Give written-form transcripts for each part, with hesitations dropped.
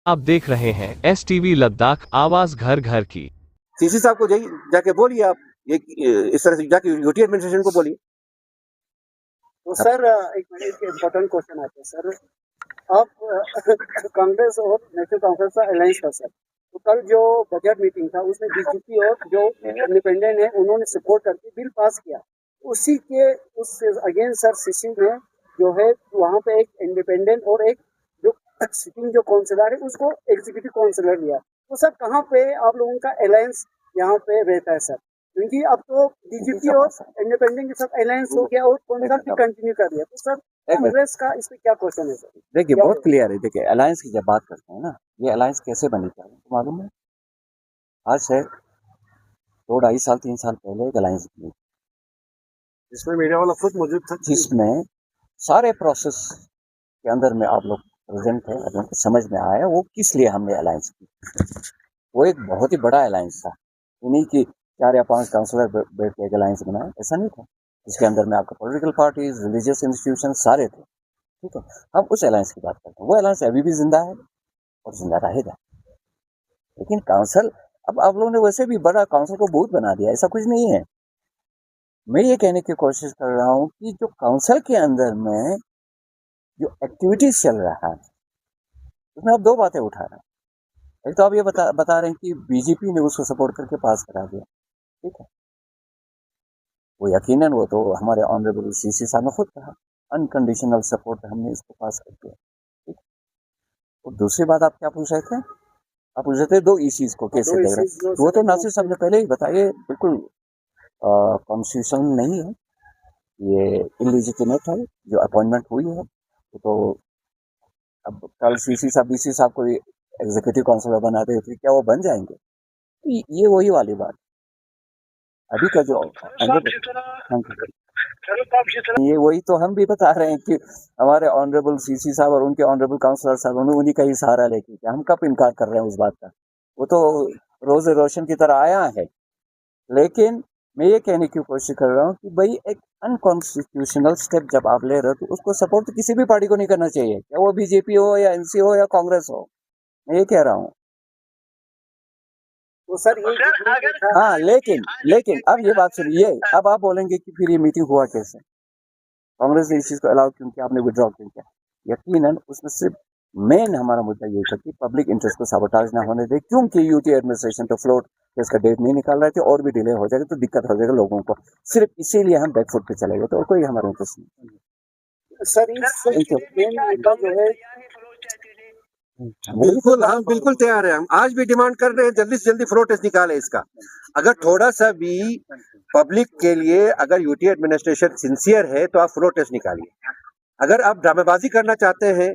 आप देख रहे हैं STV लद्दाख, आवाज घर घर की। सीसी साहब को जाके बोलिए आप, ये इस तरह से जाके यूटी एडमिनिस्ट्रेशन को बोलिए। तो सर एक इम्पोर्टेंट क्वेश्चन आता है सर। आप कांग्रेस और नेशनल कॉन्फ्रेंस का अलायंस था सर, तो कल जो बजट मीटिंग था उसमें बीजेपी और जो इंडिपेंडेंट है उन्होंने सपोर्ट करके बिल पास किया। उसी के उस अगेंस्ट सर सीसी में जो है वहाँ पे एक इंडिपेंडेंट और एक जो सिटिंग जो काउंसिलर है उसको एग्जीक्यूटिव काउंसिलर लिया। तो सर कहाँ पे आप लोगों का अलायंस यहाँ पे रहता है सर? क्योंकि अब तो बीजेपी और इंडिपेंडेंट के साथ अलायंस हो गया और कॉन्सेप्ट भी कंटिन्यू कर दिया। तो सर कांग्रेस का इस पे क्या क्वेश्चन है सर? देखिए बहुत क्लियर है। देखिए अलायंस की जब बात करते हैं ना, ये अलायंस कैसे बनी था तो मालूम है? आज से 2-2.5 साल 3 साल पहले एक अलायंस बनी, जिसमें मीडिया वाला खुद मौजूद था, जिसमें सारे प्रोसेस के अंदर में आप लोग प्रेजेंट थे, आप लोगों को समझ में आया वो किस लिए हमने अलायंस की। वो एक बहुत ही बड़ा अलायंस था, इन्हीं की 4 या 5 काउंसिलर बैठ के एक अलायंस बनाया, ऐसा नहीं था। इसके अंदर में आपका पॉलिटिकल पार्टीज, रिलीजियस इंस्टीट्यूशन सारे थे। ठीक है, हम उस अलायंस की बात करते हैं। वो अलायंस अभी भी जिंदा है और जिंदा रहेगा। लेकिन काउंसिल, अब आप लोगों ने वैसे भी बड़ा काउंसिल को बहुत बना दिया, ऐसा कुछ नहीं है। मैं ये कहने की कोशिश कर रहा हूँ कि जो काउंसिल के अंदर में जो एक्टिविटीज चल रहा है उसमें आप 2 बातें उठा रहे हैं। एक तो आप ये बता रहे हैं कि बीजेपी ने उसको सपोर्ट करके पास करा दिया। ठीक है, वो यकीनन वो तो हमारे ऑनरेबल सीसी साहब ने खुद कहा, अनकंडीशनल सपोर्ट हमने इसको पास कर दिया। ठीक, और दूसरी बात आप क्या पूछ रहे थे? आप पूछ रहे थे 2 इश्यूज को कैसे देख रहे हैं। वो तो नासिर साहब ने पहले ही बताया, बिल्कुल कॉन्स्टिट्यूशन नहीं है, ये इलीजिटिमेट है जो अपॉइंटमेंट हुई है। तो अब कल सीसी साहब बीसी साहब को एग्जीक्यूटिव काउंसिलर बनाते थे, क्या वो बन जाएंगे? ये वही वाली बात अभी का जो ये वही तो हम भी बता रहे हैं कि हमारे ऑनरेबल सीसी साहब और उनके ऑनरेबल काउंसलर साहब उन्हीं का ही सहारा लेके, हम कब इनकार कर रहे हैं उस बात का? वो तो रोज रोशन की तरह आया है। लेकिन मैं ये कहने की कोशिश कर रहा हूँ कि भाई एक अनकॉन्स्टिट्यूशनल स्टेप जब आप ले रहे हो तो उसको सपोर्ट तो किसी भी पार्टी को नहीं करना चाहिए, क्या वो बीजेपी हो या एनसी हो या कांग्रेस हो। मैं ये कह रहा हूँ। तो सर ये हाँ, लेकिन अब ये बात सुनिए, अब आप बोलेंगे कि फिर ये मीटिंग हुआ कैसे, कांग्रेस ने इस चीज को अलाउ क्यों किया, आपने विड्रॉ क्यों किया? यकीनन उसमें सिर्फ मेन हमारा मुद्दा ये था कि पब्लिक इंटरेस्ट को साबोटाज ना होने दे, क्योंकि यूटी एडमिनिस्ट्रेशन तो फ्लोट इसका डेट नहीं निकाल रहे थे और भी डिले हो जाएगा तो दिक्कत हो जाएगा लोगों को, सिर्फ इसीलिए हम बैकफुट पे चले गए। तो और कोई हमारा इंटरेस्ट नहीं। सर इस मेन मुद्दा जो है बिल्कुल, हम बिल्कुल तैयार है। हम आज भी डिमांड कर रहे हैं जल्दी से जल्दी फ्लो टेस्ट निकाले इसका। अगर थोड़ा सा भी पब्लिक के लिए अगर यूटी एडमिनिस्ट्रेशन सिंसियर है तो आप फ्लो टेस्ट निकालिए। अगर आप ड्रामेबाजी करना चाहते हैं,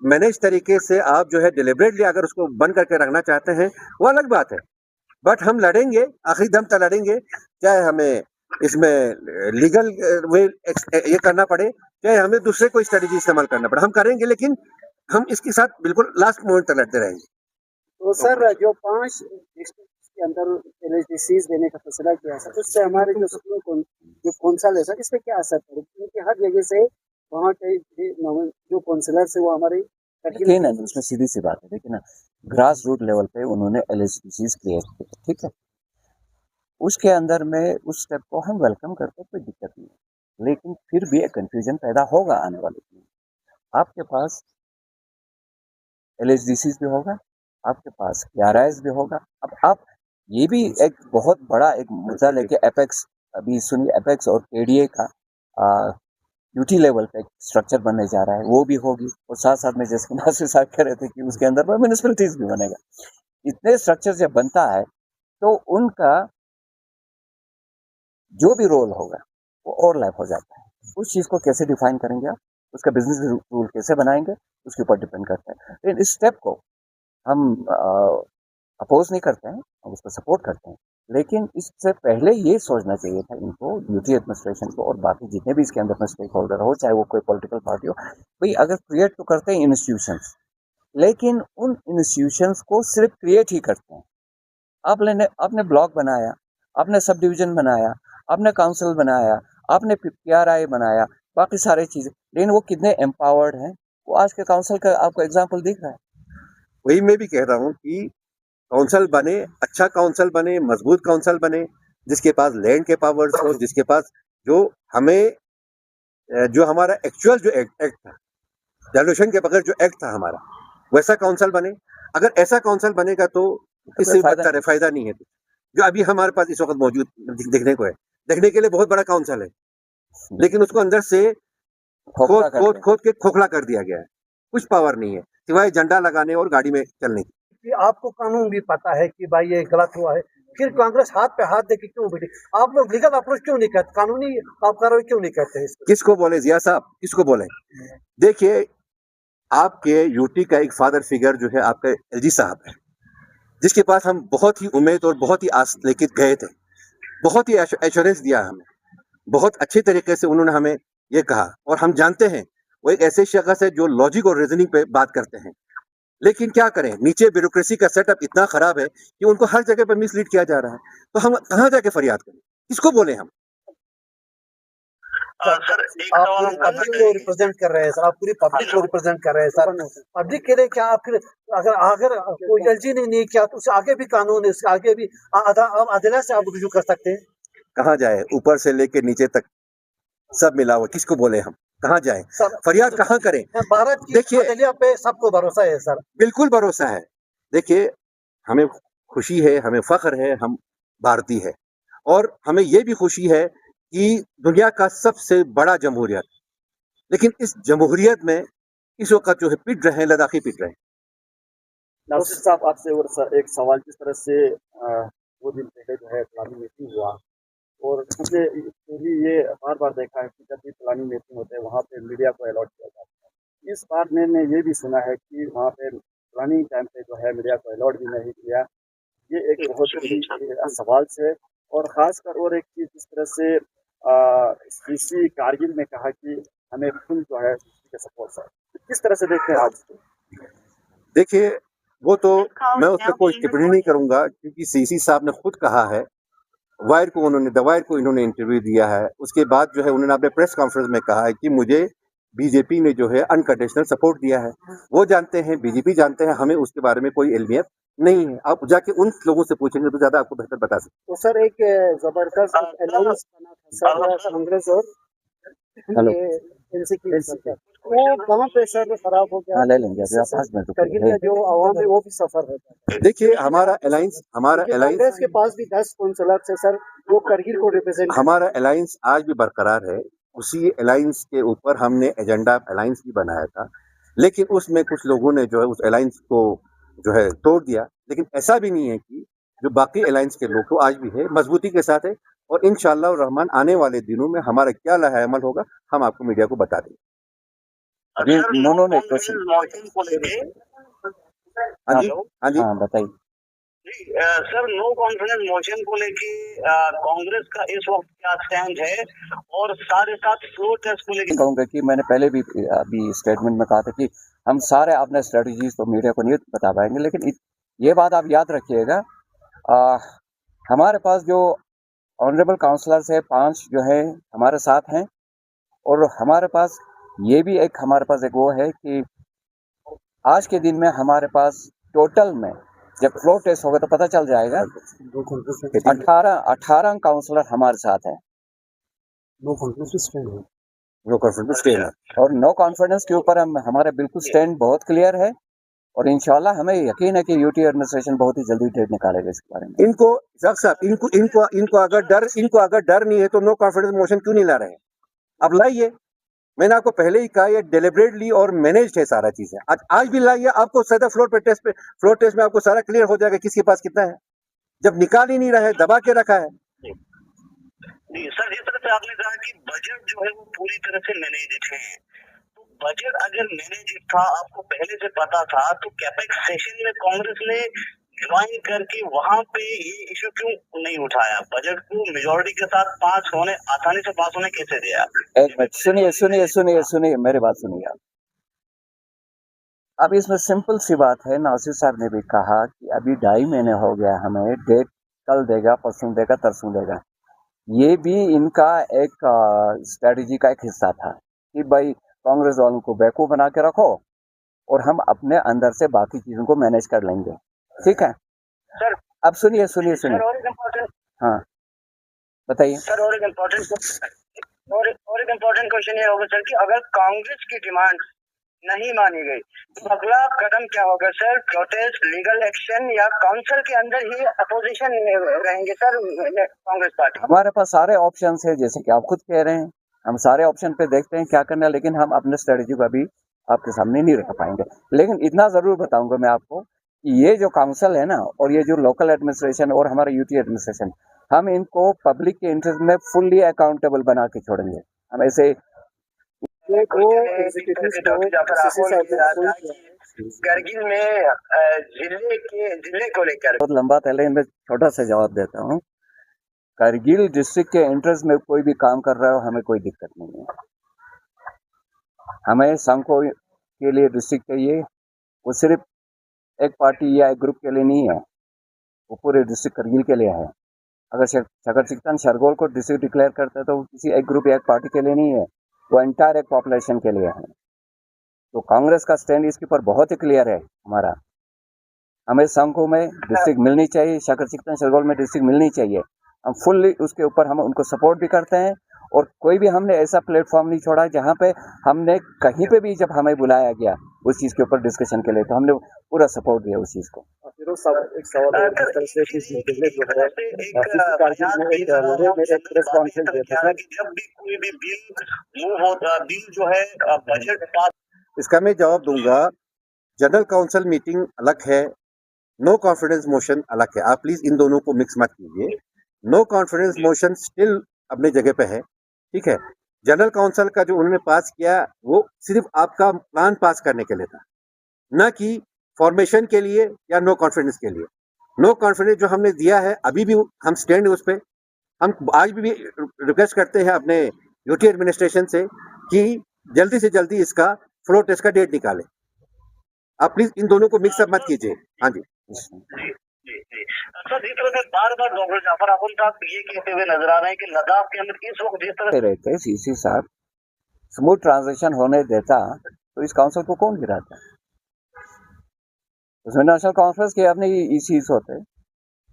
मैंने इस तरीके से आप जो है डिलिबरेटली अगर उसको बंद करके रखना चाहते हैं, वो अलग बात है। बट हम लड़ेंगे, आखिरी दम तक लड़ेंगे, चाहे हमें इसमें लीगल वे ये करना पड़े, चाहे हमें दूसरे कोई स्ट्रेटेजी इस्तेमाल करना पड़े, हम करेंगे। लेकिन हम इसके साथ बिल्कुल लास्ट मोमेंट तक लड़ते रहेंगे। तो सर जो 5 डिस्ट्रिक्ट के अंदर एलएचडीसीज देने का फैसला किया सर, उससे हमारे जो जो कौंसल है सर, इस पे क्या असर पड़ेगा? क्योंकि हर जगह से वहाँ के जो काउंसलर है वो हमारे देखिए ना, उसमें सीधी सी बात है। देखिए ना, ग्रास रूट लेवल पे उन्होंने एलएचडीसीज क्रिएट किए, ठीक है, उसके अंदर में उस स्टेप को हम वेलकम करते, कोई दिक्कत नहीं है। लेकिन फिर भी एक कंफ्यूजन पैदा होगा आने वाले दिन। आपके पास एलएचडीसीज भी होगा, आपके पास केआरआईज भी होगा। अब आप ये भी एक बहुत बड़ा एक मुद्दा लेके एपेक्स, अभी सुनिए, एपेक्स और केडीए का यूटी लेवल पे स्ट्रक्चर बनने जा रहा है, वो भी होगी। और साथ साथ में जैसे नासिर साहब कह रहे थे कि उसके अंदर में म्यूनिसिपैलिटीज भी बनेगा। इतने स्ट्रक्चर जब बनता है तो उनका जो भी रोल होगा वो ओवरलैप हो जाता है। उस चीज को कैसे डिफाइन करेंगे आप, उसका बिजनेस रूल कैसे बनाएंगे, उसके ऊपर डिपेंड करता है। लेकिन इस स्टेप को हम अपोज नहीं करते हैं, हम उसको सपोर्ट करते हैं। लेकिन इससे पहले ये सोचना चाहिए था इनको, यूटी एडमिनिस्ट्रेशन को और बाकी जितने भी इसके अंदर में स्टेक होल्डर हो, चाहे वो कोई पॉलिटिकल पार्टी हो, भाई अगर क्रिएट तो करते हैं इंस्टीट्यूशंस, लेकिन उन इंस्टीट्यूशंस को सिर्फ क्रिएट ही करते हैं। आपने ब्लॉक बनाया, आपने सब डिवीजन बनाया, आपने काउंसिल बनाया, आपने पीआरआई बनाया, बाकी सारी चीजें, लेकिन वो कितने एम्पावर्ड हैं? वो आज के काउंसिल का आपको एग्जाम्पल दिख रहा है। वही मैं भी कह रहा हूँ कि काउंसिल बने, अच्छा काउंसिल बने, मजबूत काउंसिल बने, जिसके पास लैंड के पावर्स हो, जिसके पास जो हमें जो हमारा एक्चुअल जो एक्ट था, डेवल्यूशन के बगैर जो एक्ट था हमारा, वैसा काउंसिल बने। अगर ऐसा काउंसिल बनेगा तो इससे फायदा बदतर है, फायदा नहीं है। जो अभी हमारे पास इस वक्त मौजूद देखने को है, देखने के लिए बहुत बड़ा काउंसिल है, लेकिन उसको अंदर से खोखला खोद कर खोद दिया। खोद के खोखला कर दिया गया है। कुछ पावर नहीं है सिवाय झंडा लगाने और गाड़ी में चलने की। कि आपको कानून भी पता है कि भाई ये गलत हुआ है, फिर कांग्रेस हाथ पे हाथ देके क्यों बैठी? आप लोग लीगल अप्रोच क्यों नहीं करते, कानूनी आप कार्रवाई क्यों नहीं करते इस पर? किसको बोले जिया साहब, किसको बोले? देखिए, आपके यूटी का एक फादर फिगर जो है आपके एलजी साहब है, जिसके पास हम बहुत ही उम्मीद और बहुत ही आस लेके गए थे, बहुत ही एश्योरेंस दिया हमें, बहुत अच्छे तरीके से उन्होंने हमें ये कहा, और हम जानते हैं वो एक ऐसे शख्स है जो लॉजिक और रीजनिंग पे बात करते हैं। लेकिन क्या करें, नीचे ब्यूरोक्रेसी का सेटअप इतना खराब है कि उनको हर जगह पर मिसलीड किया जा रहा है। तो हम कहाँ जाके फरियाद करें, किसको बोले हम? सर आप पूरी पब्लिक को रिप्रेजेंट कर रहे हैं सर, आप पूरी पब्लिक को रिप्रेजेंट कर रहे हैं सर, पब्लिक के लिए क्या आप फिर अगर अगर कोई एलजी ने नहीं किया तो उससे आगे भी कानून है, उसके आगे भी आप अदालत से आप रुजू कर सकते हैं। कहाँ जाए, ऊपर से लेके नीचे तक सब मिला हुआ, किसको बोले हम? कहाँ जाए, फरियाद कहाँ करें? भारत की देखिए, अदलिया पे सबको भरोसा है सर। बिल्कुल भरोसा है। देखिए, हमें खुशी है, हमें फख्र है, हम भारतीय है, और हमें ये भी खुशी है कि दुनिया का सबसे बड़ा जमहूरियत, लेकिन इस जमहूरियत में इस वक्त जो है पिट रहे हैं, लद्दाखी पिट रहे हैं। नासिर साहब, आपसे और एक सवाल, जिस तरह से 2 दिन पहले जो है प्लानिंग मीटिंग हुआ, और हमने भी ये बार बार देखा है कि जब भी प्लानिंग मीटिंग होते हैं वहाँ पे मीडिया को अलॉट किया जाता है। इस बार मैंने ये भी सुना है कि वहाँ पे प्लानिंग टाइम पे जो है मीडिया को अलॉट भी नहीं किया। ये एक बहुत ही सवाल है। और ख़ासकर और एक चीज़, जिस तरह से सीसी कारगिल ने कहा कि हमें फुल जो है के सपोर्ट है, किस तरह से देखते हैं आज? देखिए, वो तो मैं उस पर कोई टिप्पणी नहीं करूंगा, क्योंकि सीसी साहब ने खुद कहा है, वायर को उन्होंने द वायर को इन्होंने इंटरव्यू दिया है, उसके बाद जो है उन्होंने अपने प्रेस कॉन्फ्रेंस में कहा है कि मुझे बीजेपी ने जो है अनकंडीशनल सपोर्ट दिया है। वो जानते हैं, बीजेपी जानते हैं, हमें उसके बारे में कोई इल्मियत नहीं है। आप जाके उन लोगों से पूछेंगे तो ज्यादा आपको बेहतर बता सकते। तो सर एक जबरदस्त अनाउंस बना था सर कांग्रेस और एनसीपी, वो कहाँ पे सर खराब हो गया? हाँ, ले लेंगे अभी आप 5 मिनट करगिल में जो आवाम है वो भी सफर होता है। देखिए, हमारा अलायंस कांग्रेस के पास भी 10 काउंसलर है सर, वो करगिल को रिप्रेजेंट। हमारा अलायंस आज भी बरकरार है। उसी अलायंस के ऊपर हमने एजेंडा अलायंस भी बनाया था, लेकिन उसमें कुछ लोगों ने जो है उस अलायंस को जो है तोड़ दिया। लेकिन ऐसा भी नहीं है कि जो बाकी अलायंस के लोग तो आज भी है, मजबूती के साथ है, और इंशाअल्लाह रहमान आने वाले दिनों में हमारा क्या लहा अमल होगा हम आपको मीडिया को बता देंगे। अभी उन्होंने क्वेश्चन। हाँ जी, हाँ जी, हाँ बताइए। सर, नो कॉन्फिडेंस मोशन को लेके कांग्रेस का इस वक्त क्या स्टैंड है, और साथ ही साथ फ्लोर टेस्ट को लेके? कहूँगा कि मैंने पहले भी अभी स्टेटमेंट में कहा था कि हम सारे अपने स्ट्रेटजीज तो मीडिया को नहीं बता पाएंगे, लेकिन ये बात आप याद रखिएगा, हमारे पास जो ऑनरेबल काउंसलर्स है 5 जो है हमारे साथ हैं, और हमारे पास ये भी हमारे पास एक वो है कि आज के दिन में हमारे पास टोटल में जब फ्लोर टेस्ट होगा तो पता चल जाएगा, 18 काउंसलर हमारे साथ हैं। नो कॉन्फिडेंस स्टैंड है। और नो कॉन्फिडेंस के ऊपर हमारा बिल्कुल स्टैंड बहुत क्लियर है, और इंशाल्लाह हमें यकीन है कि यूटी एडमिनिस्ट्रेशन बहुत ही जल्दी डेट निकालेगा इसके बारे में। इनको साहब, इनको अगर डर नहीं है तो नो कॉन्फिडेंस मोशन क्यों नहीं ला रहे हैं? अब लाइए, मैंने आपको पहले ही कहा, ये डेलिबरेटली और मैनेज्ड है सारा चीजें। आज भी लाइए, आपको सीधा फ्लोर टेस्ट में आपको सारा क्लियर हो जाएगा किसके पास कितना है। जब निकाल ही नहीं रहा है, दबा के रखा है। जी सर, जिस तरह से आपने कहा कि बजट जो है वो पूरी तरह से मैनेज्ड है, तो बजट अगर मैनेज्ड था, आपको पहले से पता था, तो कैपेक्स सेशन में कांग्रेस ने ज्वाइन करके वहां पे ये इश्यू क्यों नहीं उठाया? बजट को मेजोरिटी के साथ आसानी से पास होने कैसे दिया? एक मिनट, सुनिए मेरी बात सुनिए आप। अब इसमें सिंपल सी बात है, नासिर साहब ने भी कहा कि अभी 2.5 महीने हो गया, हमें डेट कल देगा, परसों देगा, तरसों देगा। ये भी इनका एक स्ट्रेटजी का एक हिस्सा था कि भाई कांग्रेस वालों को बेवकूफ़ बना के रखो, और हम अपने अंदर से बाकी चीज़ों को मैनेज कर लेंगे, ठीक है। सर अब सुनिए सुनिए सर सुनिए, और एक इम्पोर्टेंट हाँ बताइए। सर और एक इम्पोर्टेंट क्वेश्चन ये होगा सर कि अगर कांग्रेस की डिमांड नहीं मानी गई तो अगला कदम क्या होगा सर? प्रोटेस्ट, लीगल एक्शन या काउंसिल के अंदर ही अपोजिशन रहेंगे सर कांग्रेस पार्टी? हमारे पास सारे ऑप्शंस है, जैसे कि आप खुद कह रहे हैं, हम सारे ऑप्शन पे देखते हैं क्या करना है, लेकिन हम अपने स्ट्रेटजी को अभी आपके सामने नहीं रख पाएंगे। लेकिन इतना जरूर बताऊंगा मैं आपको कि ये जो काउंसिल है ना, और ये जो लोकल एडमिनिस्ट्रेशन और हमारा यूटी एडमिनिस्ट्रेशन, हम इनको पब्लिक के इंटरेस्ट में फुल्ली अकाउंटेबल बना के छोड़ेंगे। हम ऐसे करगिल में जिले को लेकर बहुत लंबा था, लेकिन मैं छोटा सा जवाब देता हूँ। करगिल डिस्ट्रिक्ट के इंटरेस्ट में कोई भी काम कर रहा हो, हमें कोई दिक्कत नहीं है। हमें संघों के लिए डिस्ट्रिक्ट चाहिए, वो सिर्फ एक पार्टी या एक ग्रुप के लिए नहीं है, वो पूरे डिस्ट्रिक्ट करगिल के लिए है। अगर शकरचिकतन शरगोल को डिस्ट्रिक्ट डिक्लेयर करते हैं तो किसी एक ग्रुप या एक पार्टी के लिए नहीं है, वो एंटायर एक पॉपुलेशन के लिए है। तो कांग्रेस का स्टैंड इसके ऊपर बहुत ही क्लियर है हमारा। हमें संघों में डिस्ट्रिक्ट मिलनी चाहिए, शकरचिकतन शरगोल में डिस्ट्रिक्ट मिलनी चाहिए। हम फुल्ली उसके ऊपर हम उनको सपोर्ट भी करते हैं, और कोई भी हमने ऐसा प्लेटफॉर्म नहीं छोड़ा जहाँ पे हमने कहीं पे भी जब हमें बुलाया गया उस चीज़ के ऊपर डिस्कशन के लिए, तो हमने पूरा सपोर्ट दिया उस चीज़ को। फिर एक सवाल और जिस तरह से किसी पहले जो है कारगिल में एक रोडवे में एक प्रेस कॉन्फ्रेंस देते हैं जब भी कोई भी बिल मूव होता, बिल जो है बजट पास, इसका मैं जवाब दूंगा। जनरल काउंसिल मीटिंग अलग है, नो कॉन्फिडेंस मोशन अलग है। आप प्लीज इन दोनों को मिक्स मत कीजिए। नो कॉन्फिडेंस मोशन स्टिल अपने जगह पे है, ठीक है। जनरल काउंसिल का जो उन्होंने पास किया वो सिर्फ आपका प्लान पास करने के लिए था, न कि फॉर्मेशन के लिए या नो कॉन्फिडेंस के लिए। नो कॉन्फिडेंस जो हमने दिया है अभी भी हम स्टैंड उस पर। हम आज भी रिक्वेस्ट करते हैं अपने यूटी एडमिनिस्ट्रेशन से कि जल्दी से जल्दी इसका फ्लोर टेस्ट का डेट निकालें। आप प्लीज इन दोनों को मिक्सअप मत कीजिए। हाँ जी सर, जिस तरह से बार बार डॉक्टर जाफर आखुन साहब ये कहते हुए नजर आ रहे हैं कि लद्दाख के अंदर इस वक्त जिस तरह रहते सीसी साहब स्मूथ ट्रांजिशन होने देता तो इस काउंसिल को कौन गिराता? उसमें नेशनल कॉन्फ्रेंस के अपने ईसीज होते,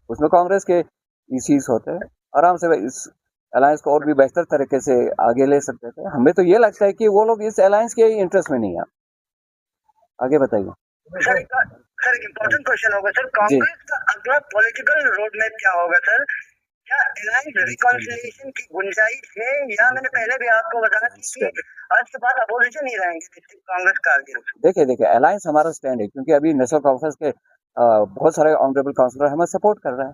उसमें कांग्रेस के ईसीज होते, आराम से इस अलायंस को और भी बेहतर तरीके से आगे ले सकते थे। हमें तो ये लगता है कि वो लोग इस अलायंस के इंटरेस्ट में नहीं है। आगे बताइए सर एक इम्पोर्टेंट क्वेश्चन होगा सर, कांग्रेस का अगला पॉलिटिकल रोड मैप क्या होगा सर? क्या अलायंस रिकॉन्सिलिएशन की गुंजाइश है, या मैंने पहले भी आपको बताया कि आज के बाद अपोजिशन ही रहेंगे कांग्रेस कारगिल? देखिए अलायंस हमारा स्टैंड है, क्योंकि अभी नेशनल कॉन्फ्रेंस के बहुत सारे ऑनरेबल काउंसिलर हमें सपोर्ट कर रहे हैं।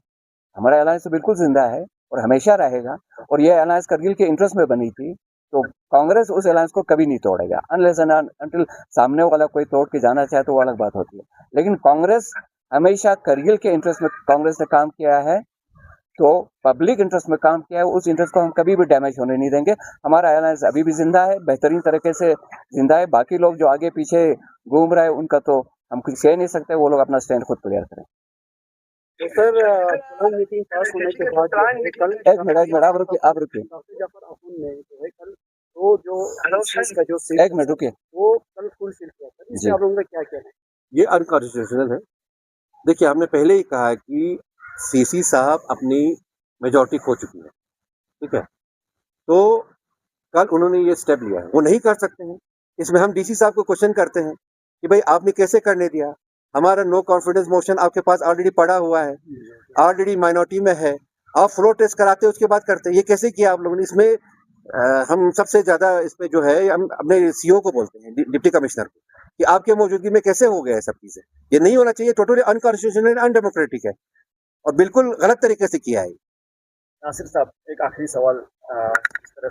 हमारा अलायंस तो बिल्कुल जिंदा है और हमेशा रहेगा, और ये अलायंस करगिल के इंटरेस्ट में बनी थी, तो कांग्रेस उस अलायंस को कभी नहीं तोड़ेगा अनलेस एंड अनटिल सामने वाला कोई तोड़ के जाना चाहे तो वो अलग बात होती है। लेकिन कांग्रेस हमेशा करगिल के इंटरेस्ट में कांग्रेस ने काम किया है, तो पब्लिक इंटरेस्ट में काम किया है, उस इंटरेस्ट को हम कभी भी डैमेज होने नहीं देंगे। हमारा अलायंस अभी भी जिंदा है, बेहतरीन तरीके से जिंदा है। बाकी लोग जो आगे पीछे घूम रहे हैं उनका तो हम कुछ कह नहीं सकते, वो लोग अपना स्टैंड खुद क्लियर करें। तो सर प्लान मीटिंग पास होने के बाद कल एक मिनट आप रुकिए डॉक्टर जाफर आखुन ने जो है कल तो जो का जो एक मिनट रुकिए, वो कल फुलफिल किया सर, इससे आप लोगों का क्या कहना है? ये अनकॉन्स्टिट्यूशनल है। देखिए हमने पहले ही कहा कि सीसी साहब अपनी मेजॉरिटी खो चुकी है, ठीक है। तो कल उन्होंने ये स्टेप लिया है, वो नहीं कर सकते हैं। इसमें हम डीसी साहब को क्वेश्चन करते हैं कि भाई आपने कैसे करने दिया? हमारा नो कॉन्फिडेंस मोशन आपके पास ऑलरेडी पड़ा हुआ है, ऑलरेडी माइनॉरिटी में है, आप फ्लोर टेस्ट कराते उसके बाद करते, ये कैसे किया आप लोगों ने? इसमें हम सबसे ज्यादा इस पे जो है हम अपने सीओ को बोलते हैं, डिप्टी कमिश्नर को, कि आपके मौजूदगी में कैसे हो गया है सब चीजें। ये नहीं होना चाहिए, टोटली अनकॉन्स्टिट्यूशनल, अनडेमोक्रेटिक है और बिल्कुल गलत तरीके से किया है। नासिर साहब एक आखिरी सवाल, इस तरह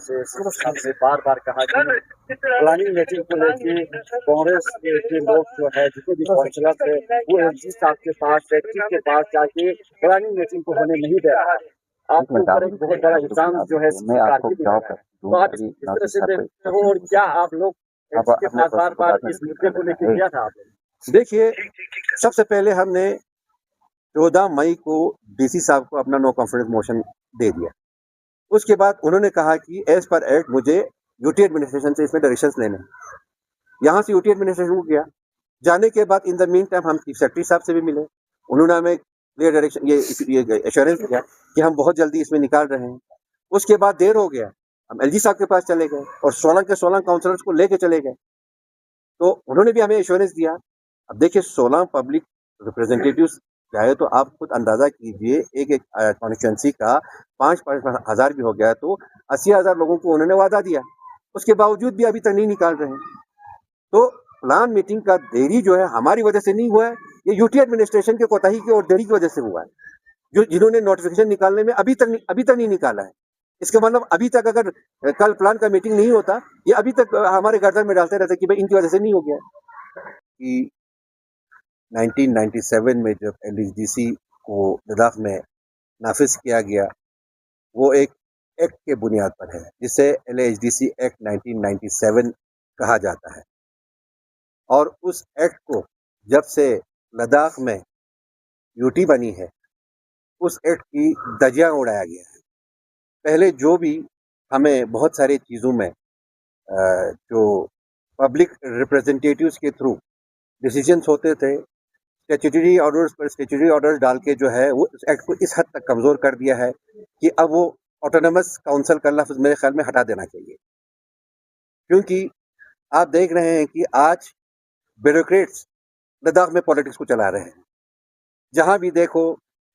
से बार बार कहा कि प्लानिंग मीटिंग को लेकर कांग्रेस के लोग जो है जितने भी काउंसिलर थे वो एलजी साहब के पास सेक्रेटरी के पास जाके प्लानिंग मीटिंग को होने नहीं दे रहा है। आपके ऊपर एक बहुत बड़ा इल्जाम जो है तो आप इस तरह से देखते हो, और क्या आप लोग के पास बार बार इस मुद्दे को लेकर किया था? आप देखिए सबसे पहले हमने 14 मई को डीसी साहब को अपना नो कॉन्फिडेंस मोशन दे दिया। उसके बाद उन्होंने कहा कि एज पर एक्ट मुझे यूटी एडमिनिस्ट्रेशन से इसमें डायरेक्शंस लेने। यहाँ से यूटी एडमिनिस्ट्रेशन को गया, जाने के बाद इन द मीन टाइम हम चीफ सेक्रेटरी साहब से भी मिले, उन्होंने हमें क्लियर डायरेक्शन ये एश्योरेंस दिया कि हम बहुत जल्दी इसमें निकाल रहे हैं। उसके बाद देर हो गया, हम एलजी साहब के पास चले गए और 16 के 16 काउंसलर्स को लेके चले गए, तो उन्होंने भी हमें एश्योरेंस दिया। अब देखिए 16 पब्लिक रिप्रेजेंटेटिव्स चाहे तो आप खुद अंदाजा कीजिए, एक एक कॉन्स्टिट्यूंसी का 5-5 हज़ार भी हो गया तो 80,000 लोगों को उन्होंने वादा दिया, उसके बावजूद भी अभी तक नहीं निकाल रहे हैं। तो प्लान मीटिंग का देरी जो है हमारी वजह से नहीं हुआ है, ये यूटी एडमिनिस्ट्रेशन के कोताही की और देरी की वजह से हुआ है, जो जिन्होंने नोटिफिकेशन निकालने में अभी तक नहीं निकाला है। इसके मतलब अभी तक अगर कल प्लान का मीटिंग नहीं होता, ये अभी तक हमारे गर्दन में डालते रहते कि भाई इनकी वजह से नहीं हो गया। कि 1997 में जब एलएचडीसी को लद्दाख में नाफिज किया गया, वो एक एक्ट के बुनियाद पर है जिसे एलएचडीसी एक्ट 1997 कहा जाता है। और उस एक्ट को जब से लद्दाख में यूटी बनी है, उस एक्ट की धज्जियां उड़ाया गया है। पहले जो भी हमें बहुत सारी चीज़ों में जो पब्लिक रिप्रेजेंटेटिव्स के थ्रू डिसीजंस होते थे, स्टैट्यूटरी ऑर्डर्स पर स्टैट्यूटरी ऑर्डर्स डाल के जो है वो इस एक्ट को इस हद तक कमज़ोर कर दिया है कि अब वो ऑटोनमस काउंसिल का लफ्ज़ मेरे ख्याल में हटा देना चाहिए। क्योंकि आप देख रहे हैं कि आज ब्यूरोक्रेट्स लद्दाख में पॉलिटिक्स को चला रहे हैं। जहाँ भी देखो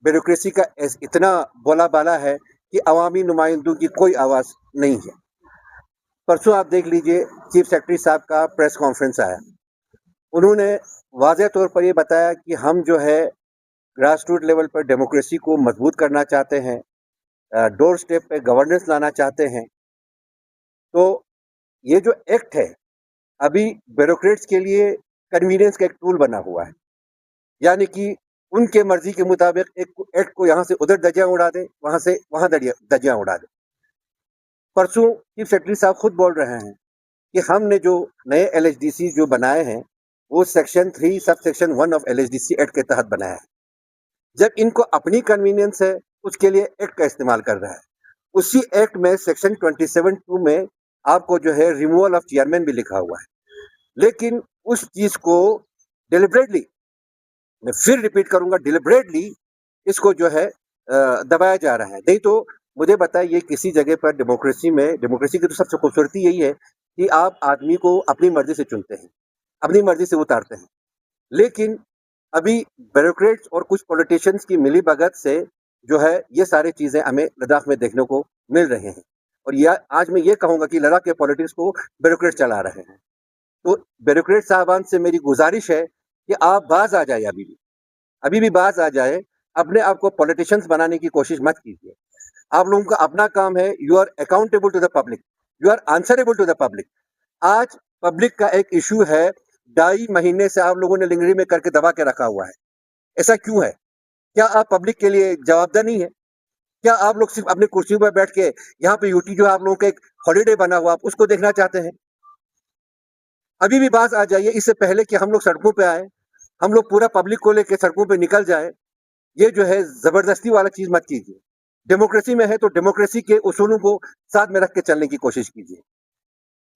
ब्यूरोक्रेसी का इतना बोला बाला है कि अवामी नुमाइंदों की कोई आवाज़ नहीं है। परसों आप देख लीजिए चीफ सेक्रेटरी साहब का प्रेस कॉन्फ्रेंस आया, उन्होंने वाज़ेह तौर पर ये बताया कि हम जो है ग्रास रूट लेवल पर डेमोक्रेसी को मजबूत करना चाहते हैं, डोर स्टेप पे गवर्नेंस लाना चाहते हैं। तो ये जो एक्ट है अभी ब्यूरोक्रेट्स के लिए कन्वीनियंस का एक टूल बना हुआ है, यानी कि उनके मर्जी के मुताबिक एक एक्ट को यहाँ से उधर धज्जियां उड़ा दे, वहाँ से वहाँ धज्जियां उड़ा दे। परसों चीफ सेक्रेटरी साहब खुद बोल रहे हैं कि हमने जो नए एलएचडीसी जो बनाए हैं वो section 3 sub section 1 of एलएचडीसी act के तहत बनाया है। जब इनको अपनी कन्वीनियंस है उसके लिए एक्ट का इस्तेमाल कर रहा है। उसी एक्ट में सेक्शन 27(2) में आपको जो है रिमूवल ऑफ चेयरमैन भी लिखा हुआ है, लेकिन उस चीज को डिलिबरेटली, मैं फिर रिपीट करूंगा, डिलिबरेटली इसको जो है दबाया जा रहा है। नहीं तो मुझे बताइए किसी जगह पर डेमोक्रेसी की तो सबसे खूबसूरती यही है कि आप आदमी को अपनी मर्जी से चुनते हैं, अपनी मर्जी से उतारते हैं। लेकिन अभी ब्यूरोक्रेट्स और कुछ पॉलिटिशियंस की मिली भगत से जो है ये सारी चीजें हमें लद्दाख में देखने को मिल रहे हैं। और आज मैं ये कहूंगा कि लद्दाख के पॉलिटिक्स को ब्यूरोक्रेट चला रहे हैं। तो ब्यूरोक्रेट साहबान से मेरी गुजारिश है कि आप बाज आ जाए, अभी भी बाज आ जाए, अपने आप को पॉलिटिशियंस बनाने की कोशिश मत कीजिए। आप लोगों का अपना काम है, you are accountable to the public, you are answerable to the public. आज पब्लिक का एक इशू है, 2.5 महीने से आप लोगों ने लिंगरी में करके दबा के रखा हुआ है। ऐसा क्यों है? क्या आप पब्लिक के लिए जवाबदेह नहीं है? क्या आप लोग सिर्फ अपनी कुर्सियों पर बैठ के यहाँ पे यूटी जो आप लोगों का एक हॉलीडे बना हुआ, आप उसको देखना चाहते हैं? अभी भी बात आ जाइए, इससे पहले कि हम लोग सड़कों पे आए, हम लोग पूरा पब्लिक को लेकर सड़कों पे निकल जाए। ये जो है जबरदस्ती वाला चीज मत कीजिए। डेमोक्रेसी में है तो डेमोक्रेसी के उसूलों को साथ में रख के चलने की कोशिश कीजिए।